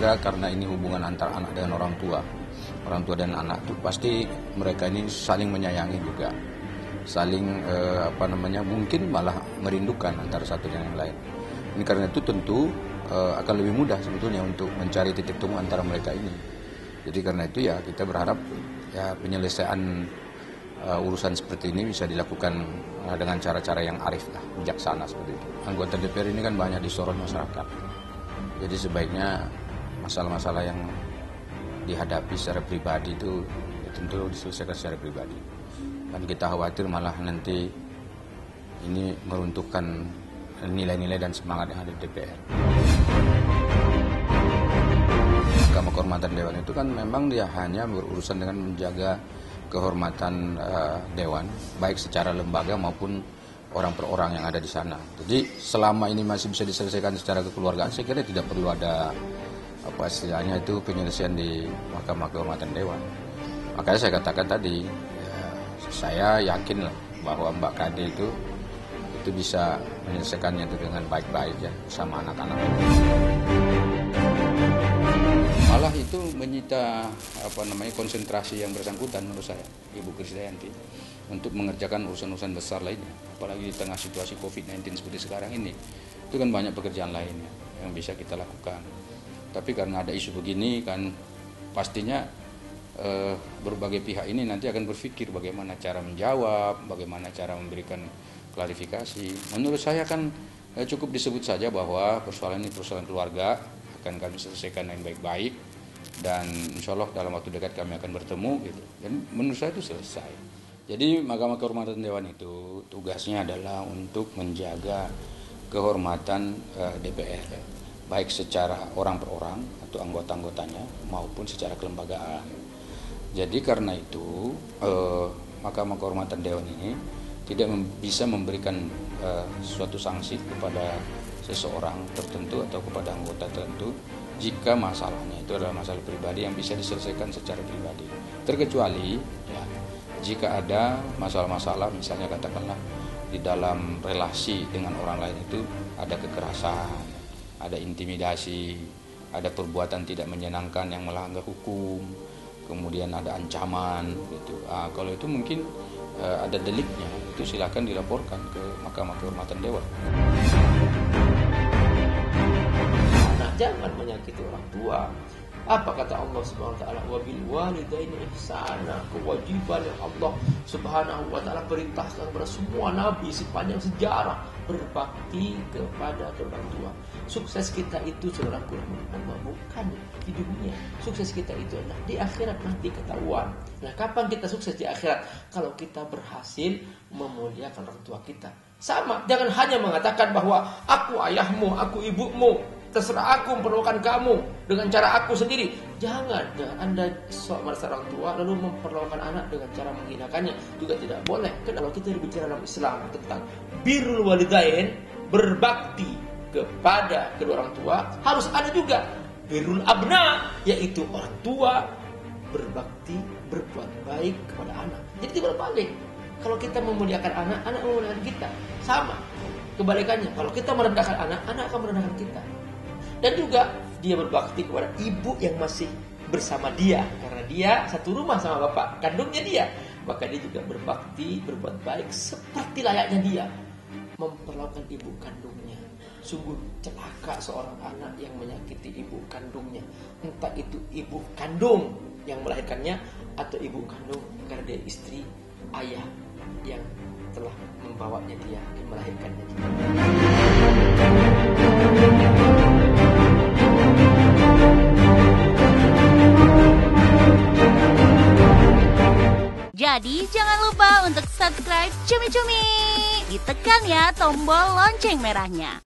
kira karena ini hubungan antara anak dengan orang tua dan anak itu pasti mereka ini saling menyayangi juga, saling mungkin malah merindukan antara satu dengan yang lain. Ini karena itu tentu akan lebih mudah sebetulnya untuk mencari titik temu antara mereka ini. Jadi karena itu ya kita berharap ya penyelesaian urusan seperti ini bisa dilakukan dengan cara-cara yang arif lah, bijaksana seperti itu. Anggota DPR ini kan banyak disorot masyarakat. Jadi sebaiknya masalah-masalah yang dihadapi secara pribadi itu ya tentu diselesaikan secara pribadi. Dan kita khawatir malah nanti ini meruntuhkan nilai-nilai dan semangat yang ada di DPR. Mahkamah Kehormatan Dewan itu kan memang dia hanya berurusan dengan menjaga kehormatan Dewan, baik secara lembaga maupun orang per orang yang ada di sana. Jadi selama ini masih bisa diselesaikan secara kekeluargaan, saya kira tidak perlu ada istilahnya itu penyelesaian di Mahkamah Kehormatan Dewan. Makanya saya katakan tadi, ya, saya yakin lah bahwa Mbak Kade itu bisa menyelesaikannya itu dengan baik-baik ya bersama anak-anak. Malah itu menyita konsentrasi yang bersangkutan menurut saya, Ibu Krisdayanti, untuk mengerjakan urusan-urusan besar lainnya. Apalagi di tengah situasi COVID-19 seperti sekarang ini, itu kan banyak pekerjaan lainnya yang bisa kita lakukan. Tapi karena ada isu begini kan pastinya berbagai pihak ini nanti akan berpikir bagaimana cara menjawab, bagaimana cara memberikan klarifikasi. Menurut saya kan cukup disebut saja bahwa persoalan ini persoalan keluarga, akan kami selesaikan dengan baik-baik, dan insya Allah dalam waktu dekat kami akan bertemu gitu. Dan menurut saya itu selesai. Jadi Mahkamah Kehormatan Dewan itu tugasnya adalah untuk menjaga kehormatan DPR, baik secara orang per orang atau anggota-anggotanya maupun secara kelembagaan. Jadi karena itu Mahkamah Kehormatan Dewan ini tidak bisa memberikan suatu sanksi kepada seseorang tertentu atau kepada anggota tertentu jika masalahnya itu adalah masalah pribadi yang bisa diselesaikan secara pribadi. Terkecuali ya, jika ada masalah-masalah, misalnya katakanlah di dalam relasi dengan orang lain itu ada kekerasan, ada intimidasi, ada perbuatan tidak menyenangkan yang melanggar hukum, kemudian ada ancaman gitu. Kalau itu mungkin ada deliknya, itu silakan dilaporkan ke Mahkamah Kehormatan Dewan. Nah, jangan menyakiti orang tua. Apa kata Allah Subhanahu wa taala? Wa bil walidaini ihsana. Kewajiban yang Allah Subhanahu wa taala perintahkan kepada semua nabi sepanjang sejarah, berbakti kepada orang tua. Sukses kita itu saudaraku bukan di dunia. Sukses kita itu adalah di akhirat, nanti ketahuan. Nah, kapan kita sukses di akhirat? Kalau kita berhasil memuliakan orang tua kita. Sama, jangan hanya mengatakan bahwa aku ayahmu, aku ibumu, terserah aku memperlakukan kamu dengan cara aku sendiri. Jangan Anda merasa orang tua lalu memperlakukan anak dengan cara menghinakannya, juga tidak boleh. Kalau kita berbicara dalam Islam tentang birrul walidain, berbakti kepada kedua orang tua, harus ada juga birrul abna, yaitu orang tua berbakti, berbuat baik kepada anak. Jadi tidak balik. Kalau kita memuliakan anak, anak memuliakan kita. Sama kebalikannya, kalau kita merendahkan anak, anak akan merendahkan kita. Dan juga dia berbakti kepada ibu yang masih bersama dia, karena dia satu rumah sama bapak kandungnya dia. Maka dia juga berbakti, berbuat baik seperti layaknya dia memperlakukan ibu kandungnya. Sungguh celaka seorang anak yang menyakiti ibu kandungnya, entah itu ibu kandung yang melahirkannya atau ibu kandung karena dia istri ayah yang telah membawanya dia, yang melahirkannya dia. Jadi jangan lupa untuk subscribe Cumi Cumi. Ditekan ya tombol lonceng merahnya.